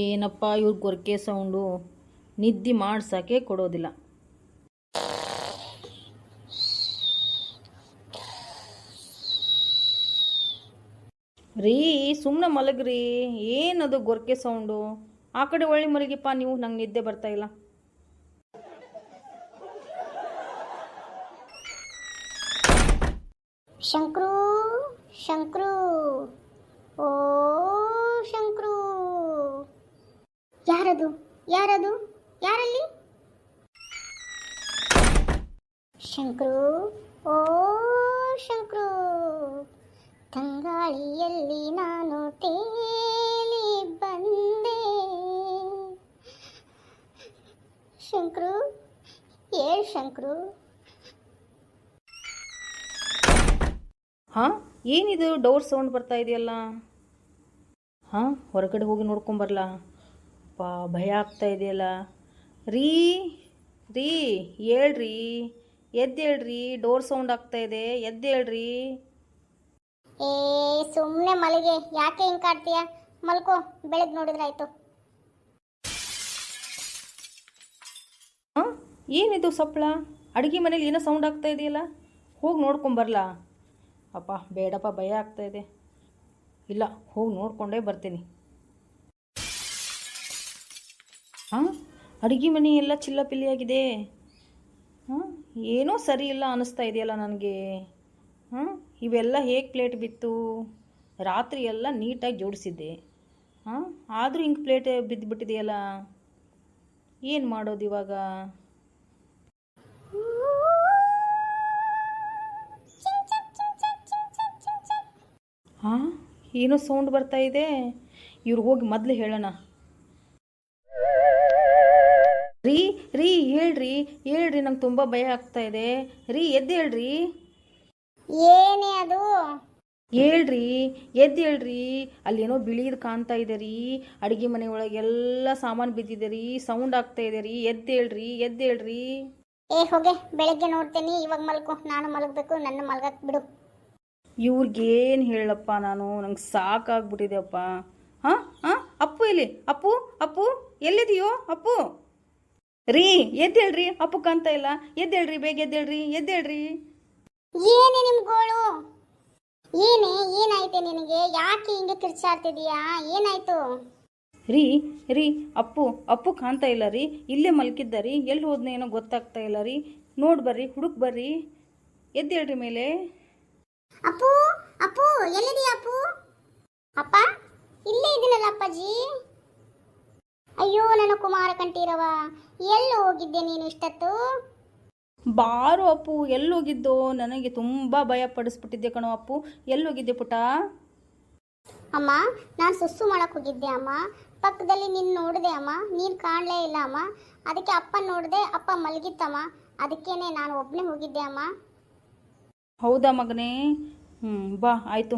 ಏನಪ್ಪ ಇವ್ರ ಗೊರಕೆ ಸೌಂಡು, ನಿದ್ದೆ ಮಾಡ್ಸೋಕ್ಕೆ ಕೊಡೋದಿಲ್ಲ. ರೀ ಸುಮ್ಮನೆ ಮಲಗ್ರಿ, ಏನದು ಗೊರಕೆ ಸೌಂಡು? ಆ ಕಡೆ ಒಳ್ಳೆ ಮಲಗಿಪ್ಪ ನೀವು, ನಂಗೆ ನಿದ್ದೆ ಬರ್ತಾ ಇಲ್ಲ. ಶಂಕ್ರು ಶಂಕ್ರು, ಓ ಶಂಕ್ರು, ಯಾರದು ಯಾರದು ಯಾರಲ್ಲಿ? ಶಂಕ್ರು, ಓ ಶಂಕ್ರು, ತಂಗಾಳಿಯಲ್ಲಿ ನಾನು ತೇಲಿ ಬಂದೆ. ಶಂಕ್ರು, ಏಳ್ ಶಂಕ್ರು. ಹಾಂ, ಏನಿದು ಡೋರ್ ಸೌಂಡ್ ಬರ್ತಾ ಇದೆಯಲ್ಲ? ಹಾಂ, ಹೊರಗಡೆ ಹೋಗಿ ನೋಡ್ಕೊಂಬರಲ್ಲ? ಭಯ ಆಗ್ತಾ ಇದೆಯಲ್ಲ. ರೀ ರೀ ಹೇಳ್ರಿ, ಎದ್ದೇಳ್ರಿ, ಡೋರ್ ಸೌಂಡ್ ಆಗ್ತಾ ಇದೆ, ಎದ್ದೇಳ್ರಿ. ಏ ಸುಮ್ಮನೆ ಮಲಗೆ, ಯಾಕೆ ಹಿಂಗೆ ಕಾಡ್ತೀಯ? ಮಲ್ಕೋ, ಬೆಳಗ್ಗೆ ನೋಡಿದ್ರಾಯ್ತು. ಹಾಂ, ಏನಿದು ಸಪ್ಪಳ? ಅಡುಗೆ ಮನೇಲಿ ಏನೋ ಸೌಂಡ್ ಆಗ್ತಾ ಇದೆಯಲ್ಲ, ಹೋಗಿ ನೋಡ್ಕೊಂಬರಲ್ಲ? ಅಪ್ಪ ಬೇಡಪ್ಪ, ಭಯ ಆಗ್ತಾ ಇದೆ. ಇಲ್ಲ, ಹೋಗಿ ನೋಡ್ಕೊಂಡೇ ಬರ್ತೀನಿ. ಹಾಂ, ಅಡುಗೆ ಮನೆ ಎಲ್ಲ ಚಿಲ್ಲಪಿಲ್ಲಿಯಾಗಿದೆ. ಹಾಂ, ಏನೋ ಸರಿ ಇಲ್ಲ ಅನ್ನಿಸ್ತಾ ಇದೆಯಲ್ಲ ನನಗೆ. ಹಾಂ, ಇವೆಲ್ಲ ಹೇಗೆ ಪ್ಲೇಟ್ ಬಿತ್ತು? ರಾತ್ರಿ ಎಲ್ಲ ನೀಟಾಗಿ ಜೋಡಿಸಿದ್ದೆ. ಹಾಂ, ಆದರೂ ಹಿಂಗೆ ಪ್ಲೇಟ್ ಬಿದ್ದುಬಿಟ್ಟಿದೆಯಲ್ಲ, ಏನು ಮಾಡೋದು ಇವಾಗ? ಹಾಂ, ಏನೋ ಸೌಂಡ್ ಬರ್ತಾ ಇದೆ. ಇವ್ರು ಹೋಗಿ ಮೊದಲು ಹೇಳೋಣ. ರೀ ರೀ ಹೇಳ್ರಿ, ಹೇಳ್ರಿ, ನಂಗೆ ತುಂಬ ಭಯ ಆಗ್ತಾ ಇದೆ. ರೀ ಎದ್ದೇಳ್ರಿ. ಏನೇ ಅದು? ಹೇಳ್ರಿ, ಎದ್ದೇಳ್ರಿ. ಅಲ್ಲೇನೋ ಬಿಳಿದು ಕಾಣ್ತಾ ಇದೆ ರೀ. ಅಡುಗೆ ಮನೆ ಒಳಗೆಲ್ಲ ಸಾಮಾನು ಬಿದ್ದಿದೆ ರೀ, ಸೌಂಡ್ ಆಗ್ತಾ ಇದೆ ರೀ. ಎದ್ದೇಳ್ರಿ, ಎದ್ದೇಳ್ರಿ. ಏ ಹೋಗೆ, ಬೆಳಗ್ಗೆ ನೋಡ್ತೇನೆ, ಇವಾಗ ಮಲ್ಕೋ. ನಾನು ಮಲಗಬೇಕು, ನನ್ನ ಮಲ್ಗಕ್ಕೆ ಬಿಡು. ಇವ್ರಿಗೇನು ಹೇಳಪ್ಪ ನಾನು, ನಂಗೆ ಸಾಕಾಗ್ಬಿಟ್ಟಿದೆಯಪ್ಪ. ಹಾಂ ಹಾಂ, ಅಪ್ಪು ಎಲ್ಲಿ? ಅಪ್ಪು ಅಪ್ಪು ಎಲ್ಲಿದೆಯೋ ಅಪ್ಪು? ರೀ ಎದ್ದೇಳ್ರಿ, ಅಪ್ಪು ಕಾಣ್ತಾ ಇಲ್ಲ. ಎದ್ದೇಳ್ರಿ, ಬೇಗ ಎದ್ದೇಳ್ರಿ, ಎದ್ದೇಳ್ರಿ. ಏನೇ ನಿಮ್ಮ ಗೋಳು? ಏನೇ, ಏನಾಯ್ತೆ ನಿನಗೆ? ಯಾಕೆ ಹಿಂಗೆ ಕಿರ್ಚಾಡ್ತಿದೀಯಾ? ಏನಾಯ್ತು? ರೀ ರೀ, ಅಪ್ಪು ಅಪ್ಪು ಕಾಣ್ತಾ ಇಲ್ಲ ರೀ. ಇಲ್ಲೇ ಮಲ್ಕಿದ್ದ ರೀ, ಎಲ್ಲಿ ಹೋದ್ನ ಏನೋ ಗೊತ್ತಾಗ್ತಾ ಇಲ್ಲ ರೀ. ನೋಡಿ ಬರ್ರಿ, ಹುಡುಕ್ ಬರ್ರಿ, ಎದ್ದೇಳ್ರಿ ಮೇಲೆ. ಅಪ್ಪು ಅಪ್ಪು, ಎಲ್ಲಿದೀಯ ಅಪ್ಪು? ಅಪ್ಪ, ಇಲ್ಲೇ ಇದ್ದೀನಲ್ಲ ಅಪ್ಪಾಜಿ. ಅಯ್ಯೋ ನನ್ನ ಕುಮಾರ ಕಂಠೀರವ, ಎಲ್ಲಿ ಹೋಗಿದ್ದೆ ನೀನು ಇಷ್ಟತ್ತು? ಬಾರು ಅಪ್ಪು, ಎಲ್ಲೋಗಿದ್ದೋ? ನನಗೆ ತುಂಬ ಭಯ ಪಡಿಸ್ಬಿಟ್ಟಿದ್ದೆ ಕಣೋ ಅಪ್ಪು. ಎಲ್ಲೋಗಿದ್ದೆ ಪುಟ? ಅಮ್ಮ, ನಾನು ಸುಸ್ಸು ಮಾಡಕ್ಕೆ ಹೋಗಿದ್ದೆ ಅಮ್ಮ. ಪಕ್ಕದಲ್ಲಿ ನೀನು ನೋಡಿದೆ ಅಮ್ಮ, ನೀನು ಕಾಣಲೇ ಇಲ್ಲ ಅಮ್ಮ. ಅದಕ್ಕೆ ಅಪ್ಪ ನೋಡಿದೆ, ಅಪ್ಪ ಮಲಗಿತ್ತಮ್ಮ. ಅದಕ್ಕೇನೆ ನಾನು ಒಬ್ಬನೇ ಹೋಗಿದ್ದೆ ಅಮ್ಮ. ಹೌದಾ ಮಗನೇ? ಬಾ, ಆಯಿತು,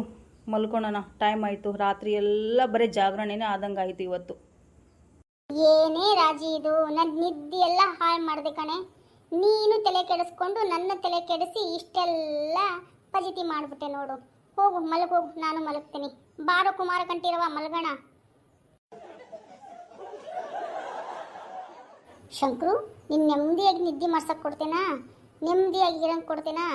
ಮಲ್ಕೊಳ್ಳೋಣ. ಟೈಮ್ ಆಯಿತು. ರಾತ್ರಿ ಎಲ್ಲ ಬರೀ ಜಾಗರಣೆನೇ ಆದಂಗೆ ಆಯಿತು ಇವತ್ತು. ಏನೇ ರಾಜಿ ಇದು? ನನ್ನ ನಿದ್ದೆ ಎಲ್ಲ ಹಾಳು ಮಾಡಿದೆ ಕಣೆ. ನೀನು ತಲೆ ಕೆಡಿಸ್ಕೊಂಡು ನನ್ನ ತಲೆ ಕೆಡಿಸಿ ಇಷ್ಟೆಲ್ಲ ಫಜಿತಿ ಮಾಡಿಬಿಟ್ಟೆ ನೋಡು. ಹೋಗು, ಮಲಗೋಗು, ನಾನು ಮಲಗ್ತೀನಿ. ಬಾರೋ ಕುಮಾರ ಕಂಠೀರವ, ಮಲಗೋಣ. ಶಂಕ್ರು, ನೀನು ನೆಮ್ಮದಿಯಾಗಿ ನಿದ್ದೆ ಮಾಡ್ಸಕ್ಕೆ ಕೊಡ್ತೇನಾ? ನೆಮ್ಮದಿಯಾಗಿ ಇರಂಗೆ ಕೊಡ್ತೇನಾ?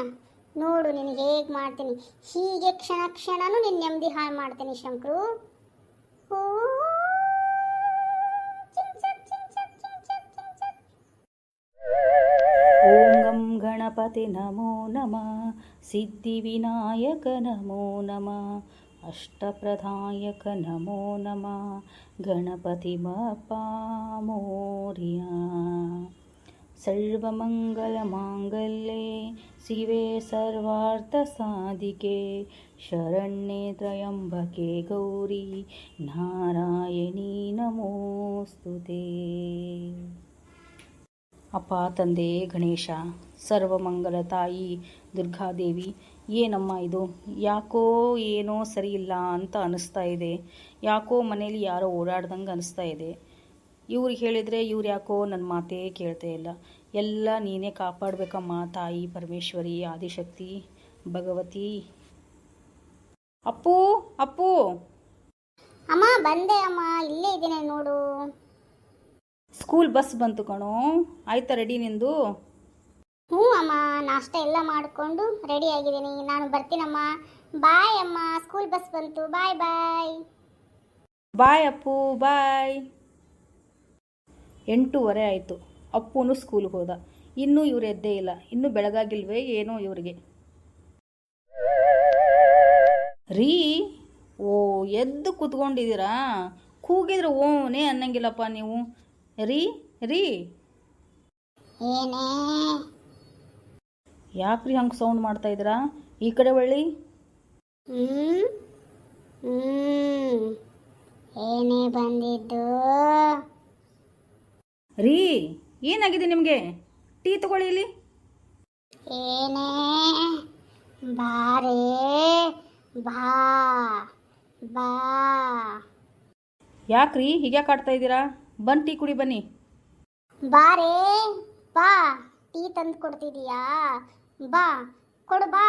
ನೋಡು ನಿನಗೆ ಹೇಗೆ ಮಾಡ್ತೀನಿ. ಹೀಗೆ ಕ್ಷಣ ಕ್ಷಣನೂ ನಿನ್ನ ನೆಮ್ಮದಿ ಹಾಳು ಮಾಡ್ತೀನಿ ಶಂಕ್ರು. ಓಂ ಗಂ ಗಣಪತಿ ನಮೋ ನಮಃ, ಸಿದ್ಧಿವಿನಾಯಕ ನಮೋ ನಮಃ, ಅಷ್ಟಪ್ರಧಾಯಕ ನಮೋ ನಮಃ, ಗಣಪತಿ ಬಪ್ಪಾ ಮೋರ್ಯಾ. ಸರ್ವಮಂಗಲಮಾಂಗಲ್ಯೆ ಶಿವೆ ಸರ್ವಾರ್ಥಸಾಧಿಕೆ, ಶರಣ್ಯೆ ತ್ರಯಂಬಕೆ ಗೌರಿ ನಾರಾಯಣಿ ನಮೋಸ್ತುತೆ. ಅಪ್ಪ ತಂದೆ ಗಣೇಶ, ಸರ್ವಮಂಗಲ ತಾಯಿ ದುರ್ಗಾದೇವಿ, ಏನಮ್ಮ ಇದು? ಯಾಕೋ ಏನೋ ಸರಿ ಇಲ್ಲ ಅಂತ ಅನಿಸ್ತಾ ಇದೆ. ಯಾಕೋ ಮನೇಲಿ ಯಾರೋ ಓಡಾಡ್ದಂಗೆ ಅನಿಸ್ತಾ ಇದೆ. ಇವ್ರಿಗೆ ಹೇಳಿದರೆ ಇವ್ರು ಯಾಕೋ ನನ್ನ ಮಾತೇ ಕೇಳ್ತಾ ಇಲ್ಲ. ಎಲ್ಲ ನೀನೇ ಕಾಪಾಡಬೇಕಮ್ಮ ತಾಯಿ ಪರಮೇಶ್ವರಿ ಆದಿಶಕ್ತಿ ಭಗವತಿ. ಅಪ್ಪು ಅಪ್ಪು, ಅಮ್ಮ ಬಂದೆ ಅಮ್ಮ, ಇಲ್ಲೇ ಇದ್ದೀನಿ ನೋಡು. ಸ್ಕೂಲ್ ಬಸ್ ಬಂತು ಕಣೋ, ಆಯ್ತಾ ರೆಡಿ ನಿಂದು? ಹ್ಞೂ ಅಮ್ಮ, ನಾಷ್ಟ ಎಲ್ಲ ಮಾಡಿಕೊಂಡು ರೆಡಿ ಆಗಿದ್ದೀನಿ, ನಾನು ಬರ್ತೀನಮ್ಮ. ಬಾಯ್ ಅಮ್ಮ, ಸ್ಕೂಲ್ ಬಸ್ ಬಂತು, ಬಾಯ್ ಬಾಯ್. ಬಾಯ್ ಅಪ್ಪು ಬಾಯ್. 8:15 ಆಯಿತು, ಅಪ್ಪುನು ಸ್ಕೂಲ್ಗೆ ಹೋದ. ಇನ್ನೂ ಇವ್ರು ಎದ್ದೇ ಇಲ್ಲ, ಇನ್ನೂ ಬೆಳಗಾಗಿಲ್ವೇ ಏನೋ ಇವ್ರಿಗೆ. ರೀ, ಓ ಎದ್ದು ಕೂತ್ಕೊಂಡಿದ್ದೀರಾ? ಕೂಗಿದ್ರೆ ಓನೇ ಅನ್ನಂಗಿಲ್ಲಪ್ಪ ನೀವು. ರೀ ರೀ, ಏನೇ ಯಾಕ್ರಿ ಹಂಗೆ ಸೌಂಡ್ ಮಾಡ್ತಾ ಇದ್ದೀರಾ? ಈ ಕಡೆ ಒಳ್ಳಿ. ಏನೇ ಬಂದಿದ್ದು? ರೀ, ಏನಾಗಿದೆ ನಿಮಗೆ? ಟೀ ತಗೊಳ್ಳಿ ಇಲ್ಲಿ. ಏನೇ ಬಾರೇ, ಬಾ ಬಾ. ಯಾಕ್ರಿ ಹೀಗ್ಯಾಕೆ ಆಡ್ತಾ ಇದ್ದೀರಾ? ಬನ್ನಿ ಟೀ ಕುಡಿ ಬನ್ನಿ. ಬಾರೇ ಬಾ, ಟೀ ತಂದು ಕೊಡ್ತಿದೀಯಾ? ಬಾ ಕೊಡು, ಬಾ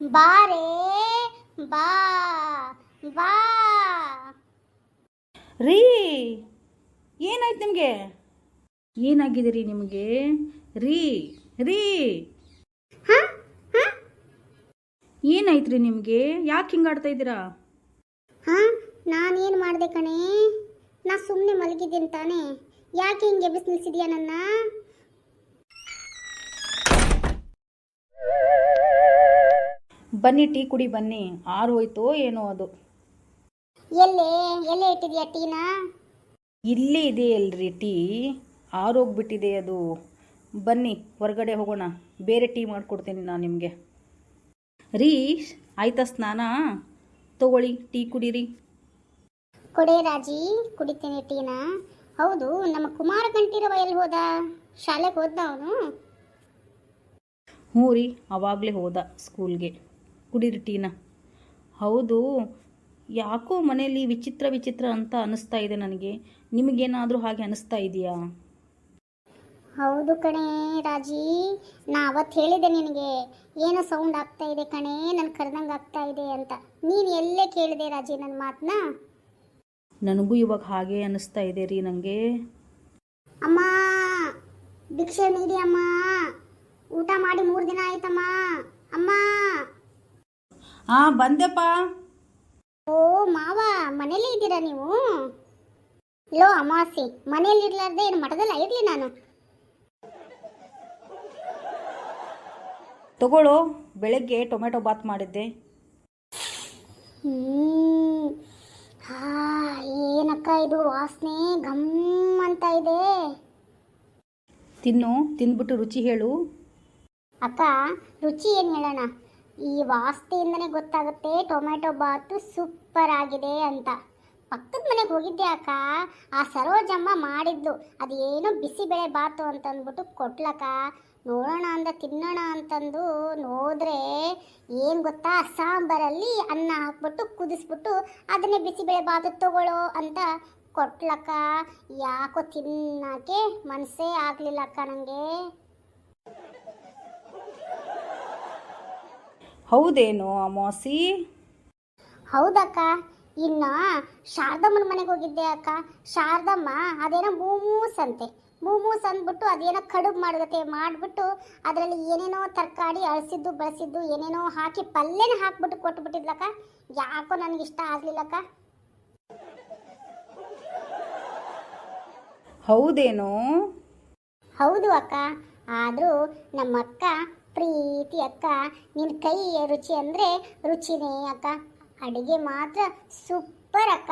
ಬಾರೇ, ಬಾ ಬಾ. ರೀ, ಏನಾಯ್ತು ನಿಮಗೆ? ಏನಾಗಿದೆ ರೀ ನಿಮಗೆ? ರೀ ರೀ, ಏನಾಯ್ತು ರೀ ನಿಮಗೆ? ಯಾಕೆ ಹಿಂಗೆ ಆಡ್ತಾ ಇದ್ದೀರಾ? ನಾನೇನು ಮಾಡಿದೆ ಕಣೆ? ನಾ ಸುಮ್ಮನೆ ಮಲಗಿದ್ದೀನಿ ತಾನೆ, ಯಾಕೆ ಹಿಂಗೆ ಎಬ್ಬಿಸಿ ನಿಲ್ಸಿದ್ಯಾ ನನ್ನ? ಬನ್ನಿ ಟೀ ಕುಡಿ ಬನ್ನಿ. ಆರೋಯ್ತೋ ಏನೋ ಅದು. ಎಲ್ಲೇ ಎಲ್ಲೇ ಇಟ್ಟಿದ್ಯಾ ಟೀನಾ? ಇಲ್ಲೇ ಇದೆ ಅಲ್ರಿ ಟೀ, ಆರೋಗ್ಬಿಟ್ಟಿದೆ ಅದು. ಬನ್ನಿ ಹೊರಗಡೆ ಹೋಗೋಣ, ಬೇರೆ ಟೀ ಮಾಡಿಕೊಡ್ತೀನಿ ನಾನು ನಿಮಗೆ. ರೀ, ಆಯ್ತಾ ಸ್ನಾನ? ತಗೊಳ್ಳಿ ಟೀ ಕುಡೀರಿ. ಕೊಡೆ ರಾಜಿ, ಕುಡಿತೀನಿ ಟೀನಾ. ಹೌದು, ನಮ್ಮ ಕುಮಾರ ಕಂಠೀರವ ಎಲ್ಲಿ ಹೋದ? ಶಾಲೆಗೆ ಹೋದ ಅವನು? ಹ್ಞೂ ರೀ, ಆವಾಗಲೇ ಹೋದ ಸ್ಕೂಲ್ಗೆ. ಕುಡೀರಿ ಟೀನ. ಹೌದು, ಯಾಕೋ ಮನೆಯಲ್ಲಿ ವಿಚಿತ್ರ ವಿಚಿತ್ರ ಅಂತ ಅನ್ನಿಸ್ತಾ ಇದೆ ನನಗೆ. ನಿಮಗೇನಾದರೂ ಹಾಗೆ ಅನ್ನಿಸ್ತಾ ಇದೆಯಾ? ಹೌದು ಕಣೆ ರಾಜಿ, ನಾ ಅವತ್ತು ಹೇಳಿದೆ ನಿನಗೆ, ಏನೋ ಸೌಂಡ್ ಆಗ್ತಾ ಇದೆ ಕಣೆ, ನನ್ನ ಕರೆದಂಗೆ ಆಗ್ತಾ ಇದೆ ಅಂತ. ನೀನು ಎಲ್ಲೇ ಕೇಳಿದೆ ರಾಜಿ ನನ್ನ ಮಾತನ್ನ? ನನಗೂ ಇವಾಗ ಹಾಗೆ ಅನ್ನಿಸ್ತಾ ಇದೆ ರೀ ನನಗೆ. ಅಮ್ಮ ಭಿಕ್ಷೆ ನೀಡಿ ಅಮ್ಮ, ಊಟ ಮಾಡಿ 3 ದಿನ ಆಯ್ತಮ್ಮ. ಅಮ್ಮ. ಬಂದೆಪ್ಪ. ಓ ಮಾವ, ಮನೇಲಿ ಇದ್ದೀರಾ ನೀವು? ಲೋ ಅಮಾವಾಸ್ಯೆ, ಮನೇಲಿ ಇರ್ಲಾರ್ದೆ ಏನು ಮಠದಲ್ಲಿ ಇರಲಿ ನಾನು? ತಗೊಳ್ಳೋ, ಬೆಳಗ್ಗೆ ಟೊಮೆಟೊ ಬಾತ್ ಮಾಡಿದ್ದೆ. ಏನಕ್ಕ ಇದು ವಾಸನೆ ಘಮ್ ಅಂತ ಇದೆ? ತಿನ್ನು, ತಿಂದ್ಬಿಟ್ಟು ರುಚಿ ಹೇಳು. ಅಕ್ಕ, ರುಚಿ ಏನು ಹೇಳೋಣ, ಈ ವಾಸನೆಯಿಂದನೇ ಗೊತ್ತಾಗುತ್ತೆ ಟೊಮೆಟೊ ಬಾತು ಸೂಪರ್ ಆಗಿದೆ ಅಂತ. ಪಕ್ಕದ ಮನೆಗೆ ಹೋಗಿದ್ದೆ ಅಕ್ಕ, ಆ ಸರೋಜಮ್ಮ ಮಾಡಿದ್ಲು, ಅದೇನೋ ಬಿಸಿಬೇಳೆ ಬಾತು ಅಂತಂದ್ಬಿಟ್ಟು ಕೊಟ್ಲಕ್ಕ. ನೋಡೋಣ ಅಂದ, ತಿನ್ನೋಣ ಅಂತಂದು ನೋಡಿದ್ರೆ ಏನು ಗೊತ್ತಾ, ಸಾಂಬಾರಲ್ಲಿ ಅನ್ನ ಹಾಕ್ಬಿಟ್ಟು ಕುದಿಸ್ಬಿಟ್ಟು ಅದನ್ನೇ ಬಿಸಿಬೇಳೆ ಬಾತು ತಗೊಳ್ಳೋ ಅಂತ ಕೊಟ್ಲಕ್ಕ. ಯಾಕೋ ತಿನ್ನಕ್ಕೆ ಮನಸ್ಸೇ ಆಗಲಿಲ್ಲ ಅಕ್ಕ ನನಗೆ. ಹೌದೇನೋ ಅಮಾವಾಸಿ? ಹೌದಕ್ಕ. ಇನ್ನು ಶಾರದಮ್ಮನ ಮನೆಗೆ ಹೋಗಿದ್ದೆ ಅಕ್ಕ. ಶಾರದಮ್ಮ ಅದೇನೋ ಮೂಮೂಸ್ ಅಂತೆ, ಮೂಮೂಸ್ ಅಂದ್ಬಿಟ್ಟು ಅದೇನೋ ಕಡುಬು ಮಾಡಿಬಿಟ್ಟು ಅದರಲ್ಲಿ ಏನೇನೋ ತರಕಾರಿ ಅಳಿಸಿದ್ದು ಬಳಸಿದ್ದು ಏನೇನೋ ಹಾಕಿ ಪಲ್ಯನ ಹಾಕ್ಬಿಟ್ಟು ಕೊಟ್ಬಿಟ್ಟಿದ್ಲಕ್ಕ. ಯಾಕೋ ನನಗಿಷ್ಟ ಆಗಲಿಲ್ಲಕ್ಕ. ಹೌದೇನೋ? ಹೌದು ಅಕ್ಕ. ಆದರೂ ನಮ್ಮ ಅಕ್ಕ ಪ್ರೀತಿ ಅಕ್ಕ, ನಿನ್ನ ಕೈ ರುಚಿ ಅಂದರೆ ರುಚಿನೇ ಅಕ್ಕ. ಅಡುಗೆ ಮಾತ್ರ ಸೂಪರ್ ಅಕ್ಕ.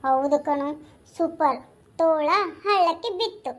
ಹೌದು ಕಣು, ಸೂಪರ್. ತೋಳ ಹಳ್ಳಕ್ಕೆ ಬಿತ್ತು.